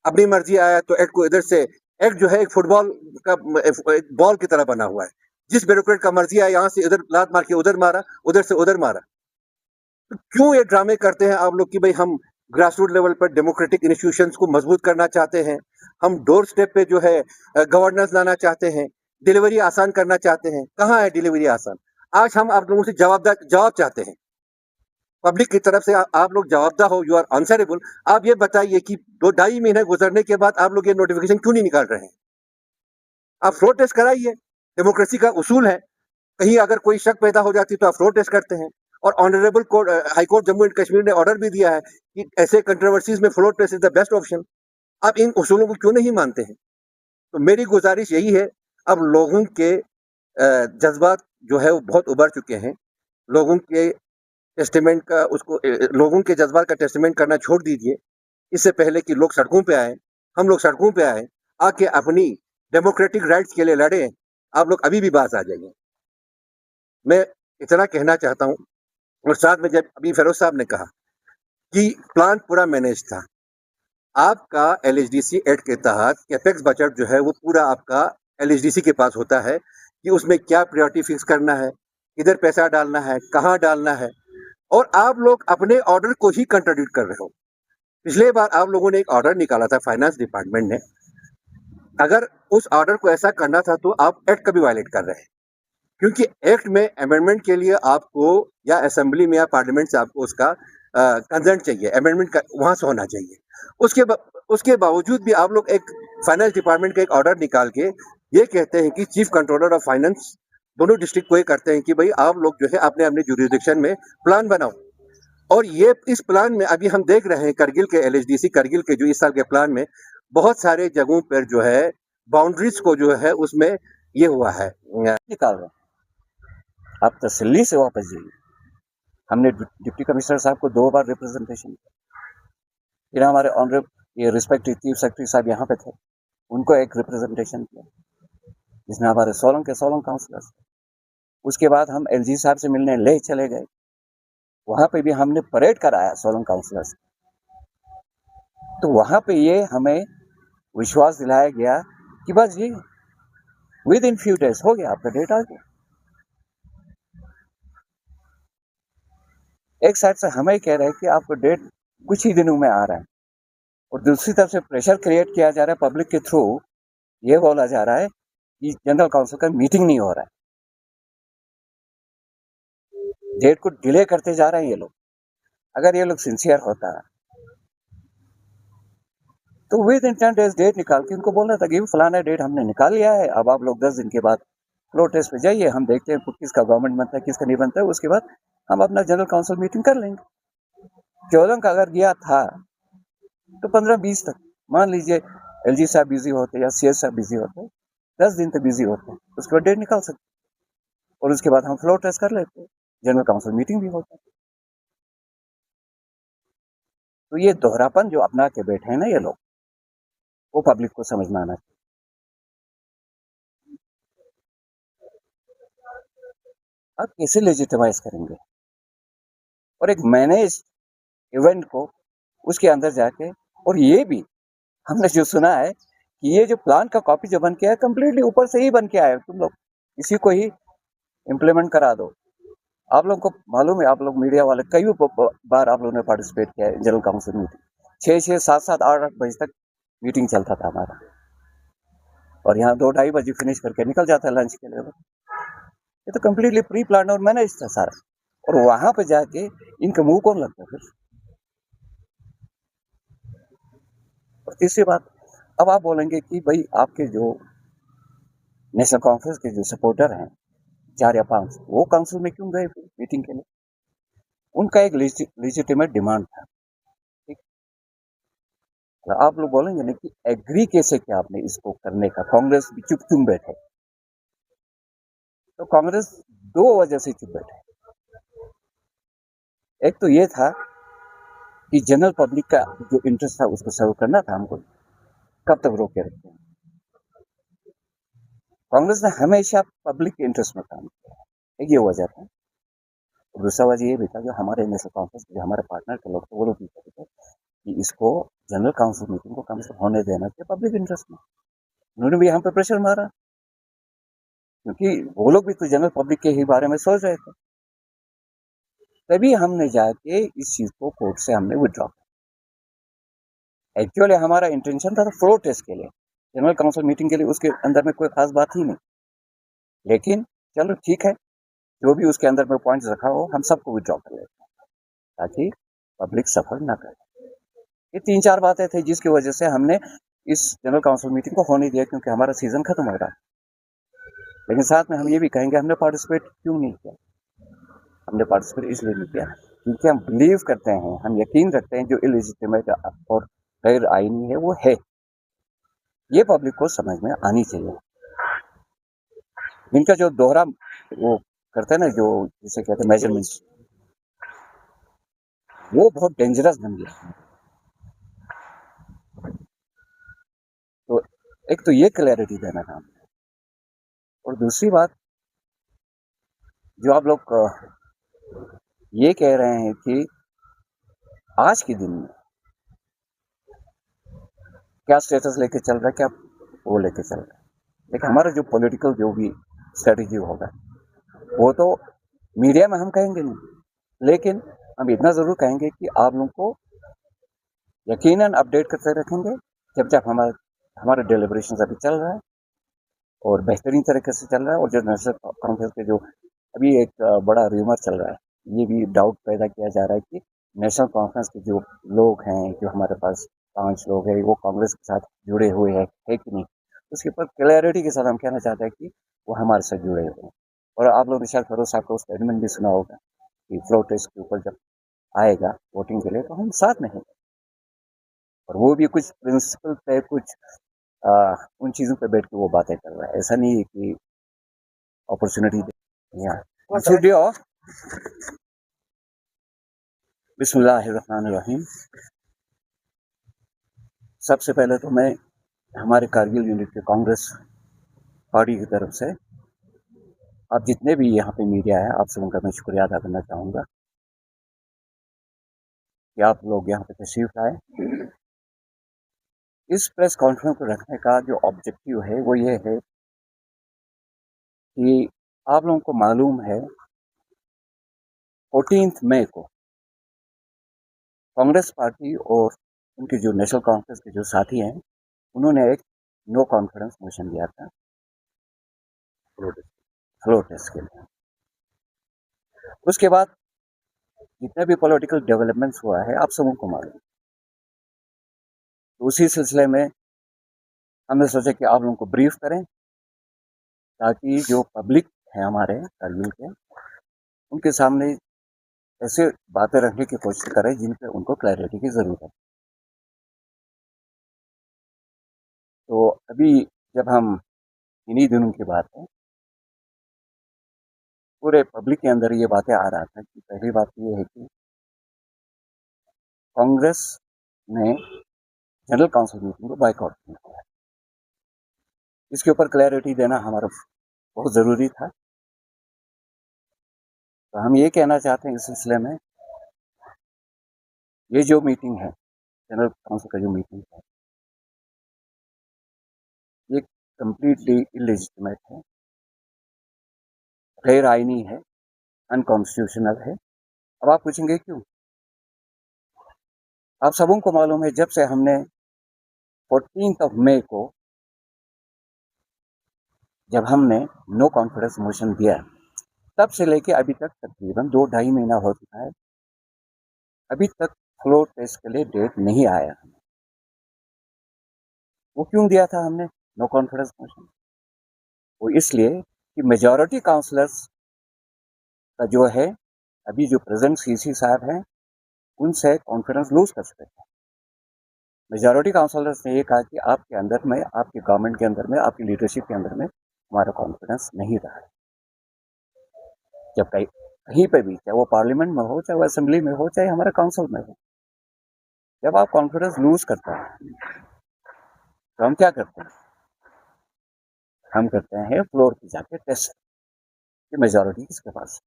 अपनी मर्जी आया तो एक्ट को इधर से, एक्ट जो है एक फुटबॉल का एक बॉल की तरह बना हुआ है, जिस ब्यूरोक्रेट का मर्जी आया यहाँ से इधर लात मार के उधर मारा, उधर से उधर मारा। तो क्यों ये ड्रामे करते हैं आप लोग कि भाई हम ग्रास रूट लेवल पर डेमोक्रेटिक इंस्टीट्यूशंस को मजबूत करना चाहते हैं, हम डोर स्टेप पे जो है गवर्नेंस लाना चाहते हैं, डिलीवरी आसान करना चाहते हैं। कहाँ है डिलीवरी आसान? आज हम आप लोगों से जवाब चाहते हैं, पब्लिक की तरफ से आप लोग जवाबदाह हो, यू आर आंसरेबल। आप ये बताइए कि 2-2.5 महीने गुजरने के बाद आप लोग ये नोटिफिकेशन क्यों नहीं निकाल रहे हैं? आप फ्लोर टेस्ट कराइए, डेमोक्रेसी का उसूल है। कहीं अगर कोई शक पैदा हो जाती तो आप फ्लोर टेस्ट करते हैं। और honourable court, high court Jammu and Kashmir ने ऑर्डर भी दिया है कि ऐसे कंट्रोवर्सीज में floor test is the best option. आप इन उसूलों को क्यों नहीं मानते हैं? तो मेरी गुजारिश यही है, अब लोगों के जज्बात जो है वो बहुत उभर चुके हैं। लोगों के टेस्टिमेंट का लोगों के जज्बात का टेस्टिमेंट करना छोड़ दीजिए। इससे पहले कि लोग सड़कों पे आए, हम लोग सड़कों पे आए, आके अपनी डेमोक्रेटिक राइट्स के लिए लड़े, आप लोग अभी भी बाज आ जाइए। मैं इतना कहना चाहता हूँ। और साथ में जब अभी फेरोज साहब ने कहा कि प्लान पूरा मैनेज था, आपका एलएचडीसी एक्ट के तहत कैपेक्स बजट जो है वो पूरा आपका एलएचडीसी के पास होता है कि उसमें क्या प्रायोरिटी फिक्स करना है, किधर पैसा डालना है, कहाँ डालना है, और आप लोग अपने ऑर्डर को ही कंट्राडिक्ट कर रहे हो। पिछले बार आप लोगों ने एक ऑर्डर निकाला था फाइनेंस डिपार्टमेंट ने, अगर उस ऑर्डर को ऐसा करना था तो आप एक्ट का भी वायलेट कर रहे हैं, क्योंकि एक्ट में अमेंडमेंट के लिए आपको या असेंबली में या पार्लियामेंट से आपको उसका कंसेंट चाहिए, अमेंडमेंट का वहां से होना चाहिए। उसके बावजूद भी आप लोग एक फाइनेंस डिपार्टमेंट का एक ऑर्डर निकाल के ये कहते हैं कि चीफ कंट्रोलर ऑफ फाइनेंस दोनों डिस्ट्रिक्ट को ये करते हैं कि भाई आप लोग जो है अपने अपने जुरिडिक्शन में प्लान बनाओ। और ये इस प्लान में अभी हम देख रहे हैं करगिल के एलएचडीसी करगिल के जो इस साल के प्लान में बहुत सारे जगहों पर जो है बाउंड्रीज को जो है उसमें ये हुआ है निकाल रहे हैं। आप तसल्ली से वापस जाइए। हमने डिप्टी कमिश्नर साहब को 2 बार रिप्रेजेंटेशन किया, फिर हमारे ऑनरेबल ये रिस्पेक्टिव चीफ सेक्रेटरी साहब यहाँ पे थे, उनको एक रिप्रेजेंटेशन किया, जिसमें हमारे सोलंग के सोलंग काउंसिलर्स। उसके बाद हम एलजी साहब से मिलने ले चले गए, वहां पे भी हमने परेड कराया सोलंग काउंसिलर्स। तो वहां पे ये हमें विश्वास दिलाया गया कि बस ये विद इन फ्यू डेज हो गया, आपका डेट आ गया। एक साइड से हमें कह रहे हैं कि आपका डेट कुछ ही दिनों में आ रहा है, और दूसरी तरफ से प्रेशर क्रिएट किया जा रहा है पब्लिक के थ्रू। ये बोला जा रहा है कि जनरल काउंसिल का मीटिंग नहीं हो रहा है, डेट को डिले करते जा रहे हैं ये लोग। अगर ये लोग सिंसियर होता तो विद इन 10 डेज डेट निकाल के उनको बोलना था कि फलाना डेट हमने निकाल लिया है, अब आप लोग 10 दिन के बाद फ्लोर टेस्ट पे जाइए, हम देखते हैं किसका गवर्नमेंट बनता है किसका नहीं बनता है, उसके बाद हम अपना जनरल काउंसिल मीटिंग कर लेंगे। 14 का अगर गया था तो 15-20 तक मान लीजिए एलजी साहब बिजी होते या सीएस साहब बिजी होते, 10 दिन तक बिजी होते, उसके बाद डेट निकाल सकते, और उसके बाद हम फ्लोर टेस्ट कर लेते, जनरल काउंसिल मीटिंग भी होता। तो ये दोहरापन जो अपना के बैठे हैं ना ये लोग, वो पब्लिक को समझ में आना चाहिए। आप कैसे लेजिटिमाइज करेंगे, और एक मैनेज इवेंट को उसके अंदर जाके, और ये भी हमने जो सुना है कि ये जो प्लान का कॉपी जो बन के आया कंप्लीटली ऊपर से ही बन के आया, तुम लोग इसी को ही इम्प्लीमेंट करा दो। आप लोग को मालूम है, आप लोग मीडिया वाले कई बार आप लोगों ने पार्टिसिपेट किया है जनरल काउंसिल मीटिंग, 6, 7, 8 बजे तक मीटिंग चलता था हमारा, और यहाँ 2-2:30 बजे फिनिश करके निकल जाता है लंच के लिए। ये तो कम्प्लीटली प्री प्लान और मैनेज था सारा, और वहां पे जाके इनका मुंह कौन लगता है फिर। और तीसरी बात, अब आप बोलेंगे कि भाई आपके जो नेशनल कॉन्फ्रेंस के जो सपोर्टर हैं 4 या 5, वो काउंसिल में क्यों गए मीटिंग के लिए? उनका एक लेजिटिमेट डिमांड था, ठीक। तो आप लोग बोलेंगे ना कि एग्री कैसे किया आपने इसको करने का, कांग्रेस भी चुप क्यों बैठे? तो कांग्रेस 2 वजह से चुप बैठे। एक तो ये था कि जनरल पब्लिक का जो इंटरेस्ट था उसको सर्व करना था हमको, कब तक रोक के रखते हैं। कांग्रेस ने हमेशा पब्लिक के इंटरेस्ट में काम किया, एक ये वजह था। दूसरा वजह ये भी था कि हमारे नेशनल कॉन्फ्रेंस जो हमारे पार्टनर के लोग थे वो लोग भी कहते थे कि इसको जनरल काउंसिल मीटिंग को कम से कम होने देना चाहिए पब्लिक इंटरेस्ट में। उन्होंने भी हम पे प्रेशर मारा, क्योंकि वो लोग भी तो जनरल पब्लिक के ही बारे में सोच रहे थे। तभी हमने जाके इस चीज को कोर्ट से हमने विड्रॉ किया। एक्चुअली हमारा इंटेंशन था फ्लोर टेस्ट के लिए, जनरल काउंसिल मीटिंग के लिए उसके अंदर में कोई खास बात ही नहीं, लेकिन चलो ठीक है, जो भी उसके अंदर में पॉइंट्स रखा हो हम सबको विड्रॉ कर लेते हैं ताकि पब्लिक सफर ना करे। ये 3-4 बातें थी जिसकी वजह से हमने इस जनरल काउंसिल मीटिंग को होने दिया, क्योंकि हमारा सीजन खत्म हो रहा है। लेकिन साथ में हम ये भी कहेंगे हमने पार्टिसिपेट क्यों नहीं किया। हमने पार्टिसिपेट इसलिए नहीं किया क्योंकि हम बिलीव करते हैं, हम यकीन रखते हैं जो इलेजिटिमेट और गैर आईनी है वो है, ये पब्लिक को समझ में आनी चाहिए। इनका जो दोहरा वो करते हैं ना, जो जिसे कहते हैं मेजरमेंट्स, वो बहुत डेंजरस बन गया। तो एक तो ये क्लैरिटी देना काम है, और दूसरी बात जो आप लोग ये कह रहे हैं कि आज के दिन में क्या स्टेटस लेके चल रहा है, क्या वो लेके चल रहा है। लेकिन हमारा जो पॉलिटिकल जो भी स्ट्रेटजी होगा वो तो मीडिया में हम कहेंगे नहीं, लेकिन हम इतना ज़रूर कहेंगे कि आप लोगों को यकीनन अपडेट करते रखेंगे जब जब हमारा डिलिब्रेशन अभी चल रहा है और बेहतरीन तरीके से चल रहा है। और जो नेशनल कांफ्रेंस के जो अभी एक बड़ा र्यूमर चल रहा है, ये भी डाउट पैदा किया जा रहा है कि नेशनल कॉन्फ्रेंस के जो लोग हैं, जो हमारे पास 5 लोग हैं, वो कांग्रेस के साथ जुड़े हुए हैं, है कि नहीं। उसके ऊपर क्लैरिटी के साथ हम कहना चाहते हैं कि वो हमारे साथ जुड़े हुए हैं। और आप लोग निशाद फरोज साहब का स्टेटमेंट भी सुना होगा कि फ्लोर टेस्ट के ऊपर जब आएगा वोटिंग के लिए तो हम साथ में हैं। और वो भी कुछ प्रिंसिपल पे कुछ उन चीज़ों पे बैठ के वो बातें कर रहा है। ऐसा नहीं है कि अपॉर्चुनिटी यहाँ स्टूडियो। बिस्मिल्लाहिर्रहमानिर्रहीम। सबसे पहले तो मैं हमारे कारगिल यूनिट के कांग्रेस पार्टी की तरफ से आप जितने भी यहाँ पे मीडिया है, आप सबों का मैं शुक्रिया अदा करना चाहूँगा कि आप लोग यहाँ पे तशरीफ लाए। इस प्रेस कॉन्फ्रेंस को रखने का जो ऑब्जेक्टिव है वो ये है कि आप लोगों को मालूम है 14 मई को कांग्रेस पार्टी और उनके जो नेशनल कांफ्रेंस के जो साथी हैं उन्होंने एक नो कॉन्फिडेंस मोशन दिया था फ्लोर टेस्ट के लिए। उसके बाद जितने भी पॉलिटिकल डेवलपमेंट्स हुआ है आप सबों को मालूम। तो उसी सिलसिले में हमने सोचा कि आप लोगों को ब्रीफ करें ताकि जो पब्लिक है हमारे कारगिल के उनके सामने ऐसे बातें रखने की कोशिश करें जिन पे उनको क्लैरिटी की ज़रूरत है। तो अभी जब हम इन्हीं दिनों की बात है, पूरे पब्लिक के अंदर ये बातें आ रहा था कि पहली बात ये है कि कांग्रेस ने जनरल काउंसिल मीटिंग को बाइकआउट किया है। इसके ऊपर क्लैरिटी देना हमारा बहुत ज़रूरी था। तो हम ये कहना चाहते हैं इस सिलसिले में, ये जो मीटिंग है जनरल काउंसिल का जो मीटिंग है ये कम्प्लीटली इलेजिटिमेट है, गैर आईनी है, अनकॉन्स्टिट्यूशनल है। अब आप पूछेंगे क्यों? आप सबों को मालूम है जब से हमने 14 मई को जब हमने नो कॉन्फिडेंस मोशन दिया तब से लेके अभी तक तकरीबन 2-2.5 महीना हो चुका है, अभी तक फ्लोर टेस्ट के लिए डेट नहीं आया। वो क्यों दिया था हमने नो कॉन्फिडेंस मोशन? वो इसलिए कि मेजॉरिटी काउंसलर्स का जो है अभी जो प्रेजेंट सीसी साहब हैं उनसे कॉन्फिडेंस लूज कर चुके थे। मेजॉरिटी काउंसलर्स ने ये कहा कि आपके अंदर में, आपकी गवर्नमेंट के अंदर में, आपकी लीडरशिप के अंदर में हमारा कॉन्फिडेंस नहीं रहा है। जब कहीं पे भी, चाहे वो पार्लियामेंट में हो, चाहे वो असेंबली में हो, चाहे हमारे काउंसिल में हो, जब आप कॉन्फिडेंस लूज करते हैं तो हम क्या करते हैं? हम करते हैं फ्लोर पे जाके टेस्ट कि मेजॉरिटी किसके पास।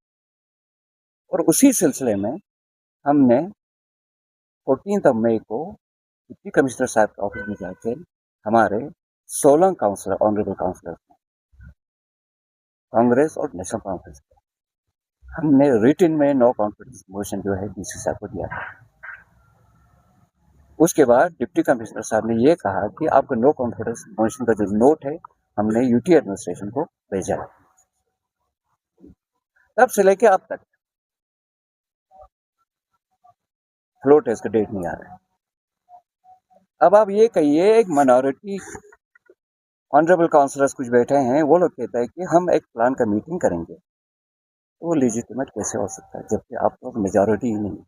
और उसी सिलसिले में हमने 14 मई को डिप्टी कमिश्नर साहब के ऑफिस में जाके हमारे 16 काउंसलर, ऑनरेबल काउंसलर, कांग्रेस और नेशनल कांफ्रेंस, हमने रिटन में नो कॉन्फिडेंस मोशन जो है डीसी साहब को दिया था। उसके बाद डिप्टी कमिश्नर साहब ने ये कहा कि आपका नो कॉन्फिडेंस मोशन का जो नोट है हमने यूटी एडमिनिस्ट्रेशन को भेजा है। तब से लेके अब तक फ्लोर टेस्ट का डेट नहीं आ रहा है। अब आप ये कहिए, एक माइनॉरिटी ऑनरेबल काउंसलर्स कुछ बैठे हैं, वो लोग कहते हैं कि हम एक प्लान का मीटिंग करेंगे, तो वो लेजिटिमेट कैसे हो सकता है जबकि आप लोग मेजॉरिटी ही नहीं।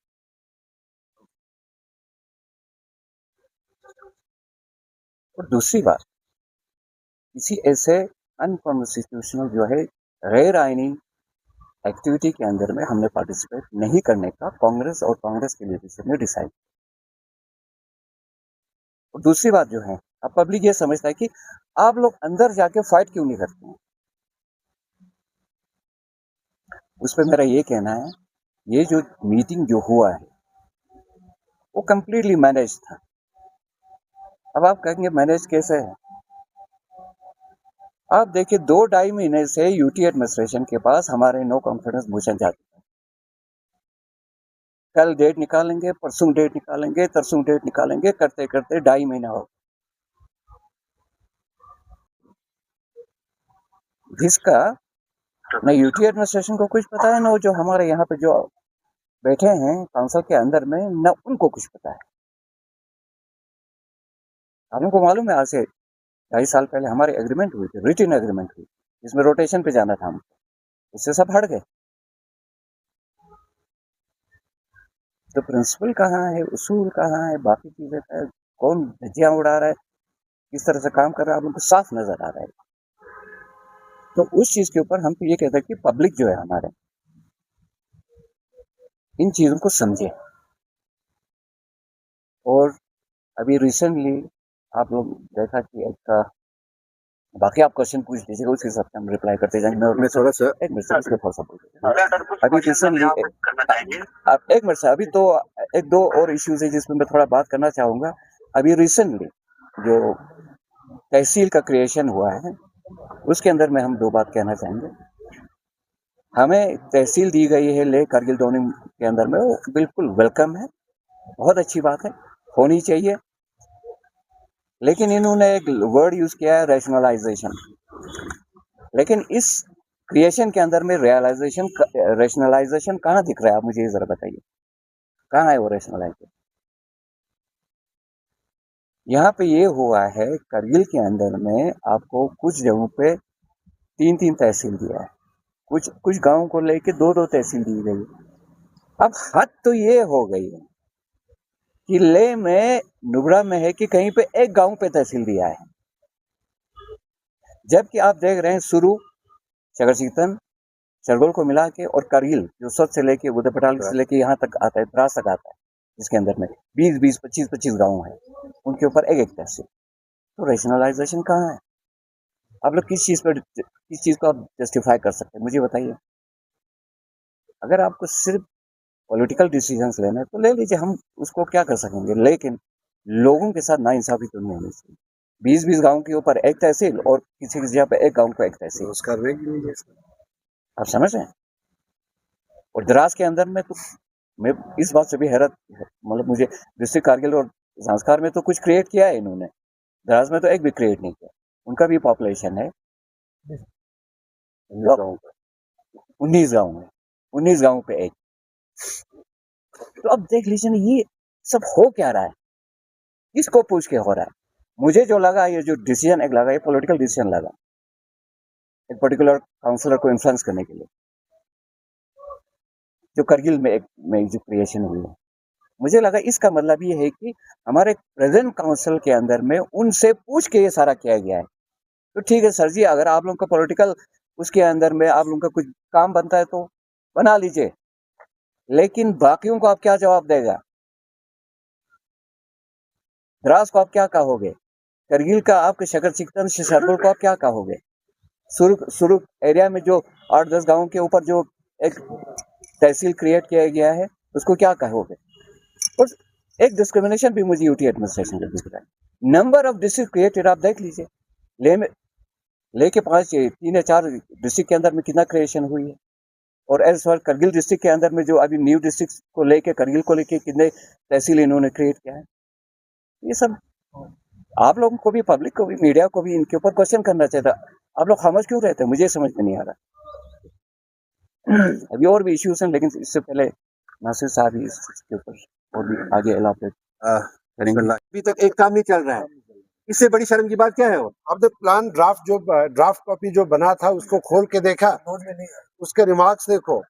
और दूसरी बात, किसी ऐसे अनकॉन्स्टिट्यूशनल जो है गैर आईनी एक्टिविटी के अंदर में हमने पार्टिसिपेट नहीं करने का कांग्रेस और कांग्रेस के लीडरशिप ने डिसाइड। और दूसरी बात जो है, अब पब्लिक ये समझता है कि आप लोग अंदर जाके फाइट क्यों नहीं करते हैं। उस पर मेरा ये कहना है, ये जो मीटिंग जो हुआ है वो कंप्लीटली मैनेज था। अब आप कहेंगे मैनेज कैसे है? आप देखिए 2-2.5 महीने से यूटी एडमिनिस्ट्रेशन के पास हमारे नो कॉन्फिडेंस मोशन जाती है। कल डेट निकालेंगे, परसों डेट निकालेंगे, तरसों डेट निकालेंगे, करते करते 2.5 महीना हो जिसका न यूटी एडमिनिस्ट्रेशन को कुछ पता है, न जो हमारे यहाँ पे जो बैठे हैं काउंसिल के अंदर में, न उनको कुछ पता है। आप लोगों को मालूम है आज से 2.5 साल पहले हमारी एग्रीमेंट हुई थी, रिटन एग्रीमेंट हुई, जिसमें रोटेशन पे जाना था हमको, उससे सब हट गए। तो प्रिंसिपल कहाँ है, उसूल कहाँ है, बाकी चीजें का कौन धज्जियां उड़ा रहा है, किस तरह से काम कर रहा है, आप लोगों को साफ नजर आ रहा है। तो उस चीज के ऊपर हम तो ये कहते हैं कि पब्लिक जो है हमारे इन चीजों को समझे। और अभी रिसेंटली आप लोग देखा कि एक बाकी आप क्वेश्चन पूछ लीजिएगा, उस हिसाब से हम रिप्लाई करते जाएंगे। मैं थोड़ा सा एक मिनट सर, इसको थोड़ा सा बोल अभी रिसेंटली एक मिनट सर, अभी तो एक दो और इश्यूज है जिसमें मैं थोड़ा बात करना चाहूंगा। अभी रिसेंटली जो तहसील का क्रिएशन हुआ है उसके अंदर में हम दो बात कहना चाहेंगे। हमें तहसील दी गई है ले कारगिल डोनी के अंदर में, वो बिल्कुल वेलकम है, बहुत अच्छी बात है, होनी चाहिए। लेकिन इन्होंने एक वर्ड यूज किया है रैशनलाइजेशन, लेकिन इस क्रिएशन के अंदर में रैशनलाइजेशन कहाँ दिख रहा है, आप मुझे ये जरा बताइए, कहाँ है वो रैशनलाइजेशन? यहाँ पे ये हुआ है करगिल के अंदर में आपको कुछ जगहों पे 3-3 तहसील दिया है, कुछ गांवों को लेके 2-2 तहसील दी गई। अब हद तो ये हो गई है कि ले में नुब्रा में है कि कहीं पे एक गांव पे तहसील दिया है, जबकि आप देख रहे हैं सुरू, चगरसीतन, शरगोल को मिला के और करगिल जो सच से लेके उदयपटाल से लेके यहाँ तक आता है, द्रास तक आता है, जिसके अंदर में 20-20, 25-25 गाँव है, उनके ऊपर एक तहसील। तो रैशनलाइजेशन कहाँ है? आप लोग किस चीज को आप जस्टिफाई कर सकते हैं, मुझे बताइए। अगर आपको सिर्फ पॉलिटिकल डिसीजंस लेना है तो ले लीजिए, हम उसको क्या कर सकेंगे, लेकिन लोगों के साथ नाइंसाफी तो नहीं होनी चाहिए। 20-20 गाँव के ऊपर एक तहसील और किसी जगह पे एक गाँव को एक तहसील, आप समझ रहे हैं? और द्रास के अंदर में तो मैं इस बात से भी हैरत, मतलब मुझे डिस्ट्रिक्ट कारगिल और संस्कार में तो कुछ क्रिएट किया है इन्होंने, द्रास में तो एक भी क्रिएट नहीं किया। उनका भी पॉपुलेशन है 19 गाँव में, 19 गाँव पे एक। तो अब देख लीजिए ना, ये सब हो क्या रहा है, किसको पूछ के हो रहा है? मुझे जो लगा ये जो डिसीजन एक लगा, ये पॉलिटिकल डिसीजन लगा, एक पर्टिकुलर काउंसलर को इन्फ्लुएंस करने के लिए, जो करगिल में जो क्रिएशन हुई है। मुझे लगा इसका मतलब ये है कि हमारे प्रेजेंट काउंसिल के अंदर में उनसे पूछ के ये सारा किया गया है। तो ठीक है सर जी, अगर आप लोगों का पॉलिटिकल उसके अंदर में आप लोगों का कुछ काम बनता है तो बना लीजिए, लेकिन बाकियों को आप क्या जवाब देगा? द्रास को आप क्या कहोगे? करगिल का आपके शकर चिकतन से शरगुल को आप क्या कहोगे? सुरुक एरिया में जो 8-10 गाँव के ऊपर जो एक तहसील क्रिएट किया गया है उसको क्या कहोगे? और एक डिस्क्रिमिनेशन भी मुझे यूटी एडमिनिस्ट्रेशन का दिख रहा है। नंबर ऑफ डिस्ट्रिक्ट क्रिएटेड आप देख लीजिए, लेके 3 या 4 डिस्ट्रिक्ट के अंदर में कितना क्रिएशन हुई है, और एज फॉर करगिल डिस्ट्रिक्ट के अंदर में जो अभी न्यू डिस्ट्रिक्ट को लेके करगिल को लेके कितने तहसील इन्होंने क्रिएट किया है। ये सब आप लोगों को भी, पब्लिक को भी, मीडिया को भी इनके ऊपर क्वेश्चन करना चाहिए था। आप लोग खामोश क्यों रहते हैं, मुझे समझ में नहीं आ रहा। अभी और भी इश्यूज हैं, लेकिन इससे पहले नासिर साहब ही इसके ऊपर और भी आगे एलाबोरेट करेंगे। अभी तक एक काम नहीं चल रहा है, इससे बड़ी शर्म की बात क्या है? अब तो प्लान ड्राफ्ट कॉपी जो बना था उसको खोल के देखा, उसके रिमार्क्स देखो,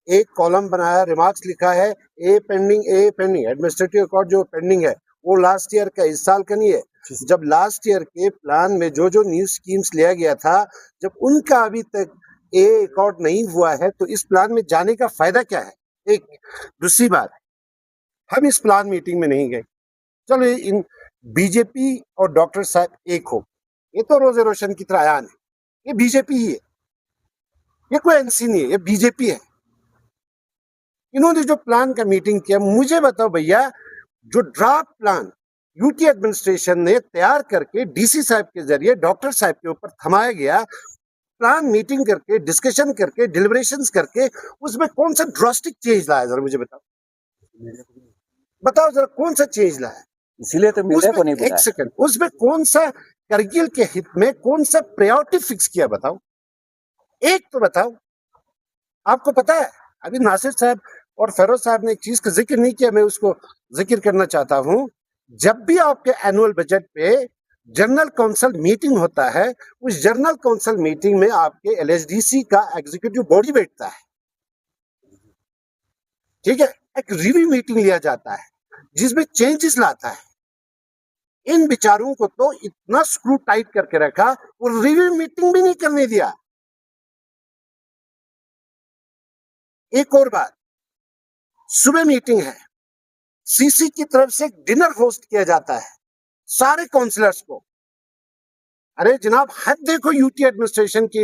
एक कॉलम बनाया, रिमार्क्स लिखा है ए पेंडिंग एडमिनिस्ट्रेटिव रिकॉर्ड जो पेंडिंग है वो लास्ट ईयर का, इस साल का नहीं है। जब लास्ट ईयर के प्लान में जो जो न्यू स्कीम्स लिया गया था, जब उनका अभी तक ए रिकॉर्ड नहीं हुआ है तो इस प्लान में जाने का फायदा क्या है? एक दूसरी बात, हम इस प्लान मीटिंग में नहीं गए। चलो इन बीजेपी और डॉक्टर साहब एक हो, ये तो रोजे रोशन की तरह आयान है, ये बीजेपी ही है, ये कोई एनसी नहीं है, ये बीजेपी है। इन्होंने जो प्लान का मीटिंग किया, मुझे बताओ भैया, जो ड्राफ्ट प्लान यूटी एडमिनिस्ट्रेशन ने तैयार करके डीसी साहब के जरिए डॉक्टर साहब के ऊपर थमाया गया, प्लान मीटिंग करके, डिस्कशन करके, डिलिब्रेशंस करके, उसमें कौन सा ड्रास्टिक चेंज लाया, जरा मुझे बताओ जरा कौन सा चेंज लाया? इसीलिए तो मीडिया को नहीं एक बताया। सेकंड, उसमें कौन सा करगिल के हित में कौन सा प्रायोरिटी फिक्स किया, बताओ, एक तो बताओ। आपको पता है अभी नासिर साहब और फेरोज साहब ने एक चीज का जिक्र नहीं किया, मैं उसको जिक्र करना चाहता हूं। जब भी आपके एनुअल बजट पे जनरल काउंसिल मीटिंग होता है, उस जनरल काउंसिल मीटिंग में आपके एलएसडीसी का एग्जीक्यूटिव बॉडी बैठता है, ठीक है, एक रिव्यू मीटिंग लिया जाता है जिसमें चेंजेस लाता है। इन विचारों को तो इतना स्क्रू टाइट करके रखा और रिव्यू मीटिंग भी नहीं करने दिया। एक और बात, सुबह मीटिंग है, सीसी की तरफ से डिनर होस्ट किया जाता है सारे काउंसलर्स को। अरे जनाब, हद देखो यूटी एडमिनिस्ट्रेशन की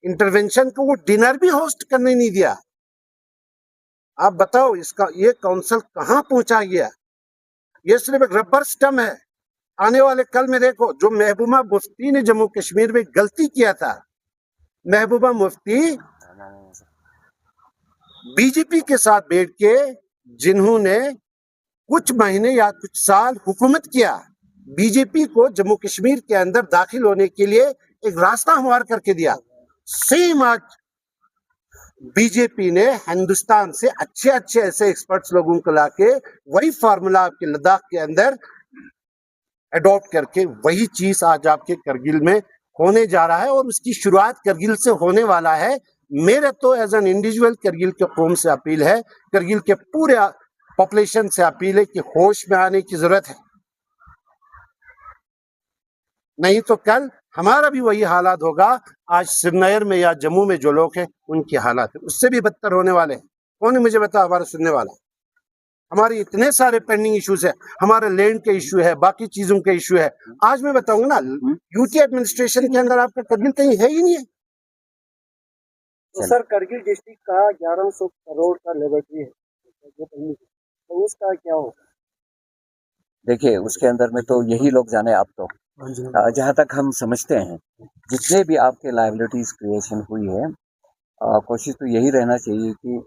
इंटरवेंशन को, वो डिनर भी होस्ट करने नहीं दिया। आप बताओ इसका ये काउंसिल कहां पहुंचा गया? ये सिर्फ एक रबर स्टम्प है। आने वाले कल में देखो, जो महबूबा मुफ्ती ने जम्मू कश्मीर में गलती किया था, महबूबा मुफ्ती बीजेपी के साथ बैठ के, जिन्होंने कुछ महीने या कुछ साल हुकूमत किया, बीजेपी को जम्मू कश्मीर के अंदर दाखिल होने के लिए एक रास्ता हमवार करके दिया। सेम आज बीजेपी ने हिंदुस्तान से अच्छे अच्छे ऐसे एक्सपर्ट्स लोगों को लाके वही फार्मूला आपके लद्दाख के अंदर अडॉप्ट करके वही चीज आज आपके करगिल में होने जा रहा है, और उसकी शुरुआत करगिल से होने वाला है। मेरे तो एज एन इंडिविजुअल करगिल के कौम से अपील है, करगिल के पूरे पॉपुलेशन से अपील है कि होश में आने की जरूरत है, नहीं तो कल हमारा भी वही हालात होगा आज श्रीनगर में या जम्मू में जो लोग हैं उनकी हालात है, उससे भी बदतर होने वाले हैं। कौन है मुझे बता, हमारा सुनने वाला? हमारे इतने सारे पेंडिंग इश्यूज है, हमारे लैंड के इश्यू है, बाकी चीजों के इश्यू है। आज मैं बताऊंगा ना, यूटी एडमिनिस्ट्रेशन के अंदर आपका करगिल कहीं है ही नहीं है। तो सर, करगिल डिस्ट्रिक्ट का 1100 करोड़ का लेबोरेटरी है, तो उसका क्या होगा? देखिए, उसके अंदर में तो यही लोग जाने। आप तो जहाँ तक हम समझते हैं, जितने भी आपके लायबिलिटीज क्रिएशन हुई है, कोशिश तो यही रहना चाहिए कि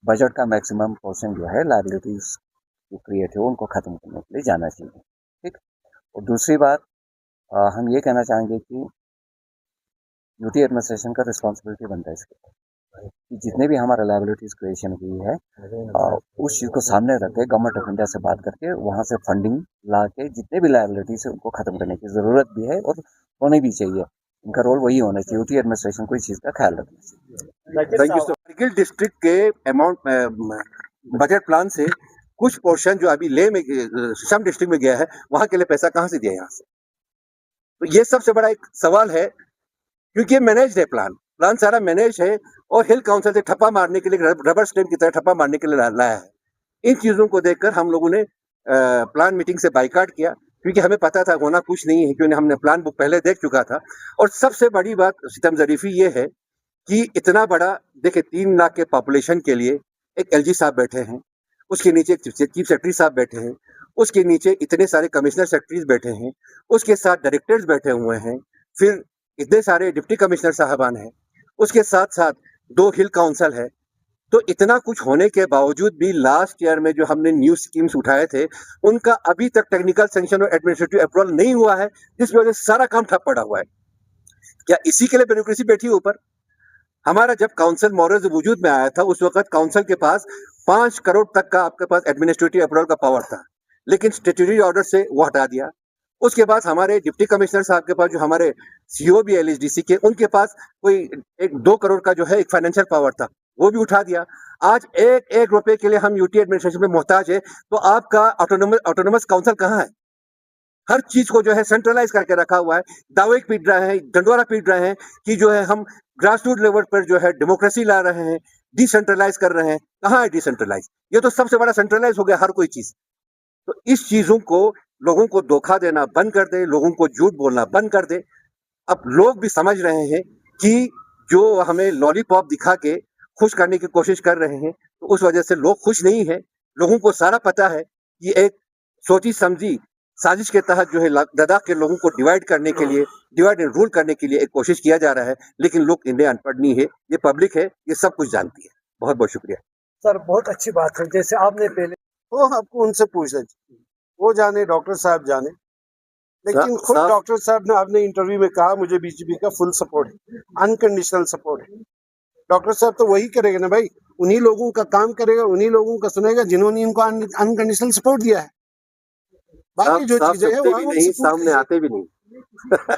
बजट का मैक्सिमम पोर्शन जो है लायबिलिटीज जो क्रिएट है उनको ख़त्म करने के लिए जाना चाहिए, ठीक। और दूसरी बात, हम ये कहना चाहेंगे कि यूटी एडमिनिस्ट्रेशन का रिस्पॉन्सिबिलिटी बनता है इसके कि जितने भी हमारा लायबिलिटीज क्रिएशन हुई है, उस चीज़ को सामने रख के गवर्नमेंट ऑफ इंडिया से बात करके वहाँ से फंडिंग ला के जितने भी लायबिलिटीज है उनको ख़त्म करने की ज़रूरत भी है और होने भी चाहिए। इनका रोल वही होना चाहिए, यूटी एडमिनिस्ट्रेशन को इस चीज़ का ख्याल रखना चाहिए। Thank you. करगिल डिस्ट्रिक्ट के अमाउंट बजट प्लान से कुछ पोर्शन जो अभी ले में सम डिस्ट्रिक्ट में गया है, वहां के लिए पैसा कहां से दिया यहाँ से? तो ये सबसे बड़ा एक सवाल है, क्योंकि मैनेज है प्लान सारा मैनेज है, और हिल काउंसिल से ठप्पा मारने के लिए, रबर स्टैम्प की तरह ठप्पा मारने के लिए लाया है। इन चीजों को देखकर हम लोगों ने प्लान मीटिंग से बाइकाट किया, क्योंकि हमें पता था होना कुछ नहीं है, क्योंकि हमने प्लान बुक पहले देख चुका था। और सबसे बड़ी बात सितम ज़रीफी ये है कि इतना बड़ा, देखिए 3 लाख के पॉपुलेशन के लिए एक एलजी साहब बैठे हैं, उसके नीचे एक चीफ सेक्रेटरी साहब बैठे हैं, उसके नीचे इतने सारे कमिश्नर सेक्रेटरीज बैठे हैं, उसके साथ डायरेक्टर्स बैठे हुए हैं, फिर इतने सारे डिप्टी कमिश्नर साहबान हैं, उसके साथ साथ 2 हिल काउंसिल है। तो इतना कुछ होने के बावजूद भी लास्ट ईयर में जो हमने न्यू स्कीम्स उठाए थे, उनका अभी तक टेक्निकल सैंक्शन और एडमिनिस्ट्रेटिव अप्रूवल नहीं हुआ है, जिसकी वजह से सारा काम ठप पड़ा हुआ है। क्या इसी के लिए ब्यूरोक्रेसी बैठी है ऊपर? हमारा जब काउंसिल मॉरल्स वजूद में आया था, उस वक्त काउंसिल के पास 5 करोड़ तक का आपके पास एडमिनिस्ट्रेटिव अप्रूवल का पावर था, लेकिन स्टैट्यूटरी ऑर्डर से वो हटा दिया। उसके बाद हमारे डिप्टी कमिश्नर साहब के पास, जो हमारे सीओ भी एलएसडीसी के, उनके पास कोई 2 करोड़ का जो है एक फाइनेंशियल पावर था, वो भी उठा दिया। आज एक रुपए के लिए हम यूटी एडमिनिस्ट्रेशन में मोहताज है, तो आपका ऑटोनोमस काउंसिल कहाँ है? हर चीज को जो है सेंट्रलाइज करके रखा हुआ है। दावे पीट रहे हैं, डंडोरा पीट रहे हैं कि जो है हम ग्रास रूट लेवल पर जो है डेमोक्रेसी ला रहे हैं, डिसेंट्रलाइज कर रहे हैं। कहाँ है डिसेंट्रलाइज? ये तो सबसे बड़ा सेंट्रलाइज हो गया हर कोई चीज। तो इस चीजों को, लोगों को धोखा देना बंद कर दे, लोगों को झूठ बोलना बंद कर दे। अब लोग भी समझ रहे हैं कि जो हमें लॉलीपॉप दिखा के खुश करने की कोशिश कर रहे हैं, तो उस वजह से लोग खुश नहीं है। लोगों को सारा पता है कि एक सोची समझी साजिश के तहत जो है लद्दाख के लोगों को डिवाइड करने के लिए, डिवाइड एंड रूल करने के लिए एक कोशिश किया जा रहा है। लेकिन लोग इंडिया अनपढ़ नहीं है, ये पब्लिक है, ये सब कुछ जानती है। बहुत बहुत शुक्रिया सर। बहुत अच्छी बात है, जैसे आपने पहले वो आपको उनसे पूछना चाहिए, वो जाने, डॉक्टर साहब जाने, लेकिन खुद डॉक्टर साहब ने आपने इंटरव्यू में कहा मुझे बीजेपी का फुल सपोर्ट है, अनकंडीशनल सपोर्ट है। डॉक्टर साहब तो वही करेगा ना भाई, उन्हीं लोगों का काम करेगा, उन्हीं लोगों का सुनेगा जिन्होंने इनको अनकंडीशनल सपोर्ट दिया है। बाकी जो चीजें हैं वो सामने आते भी नहीं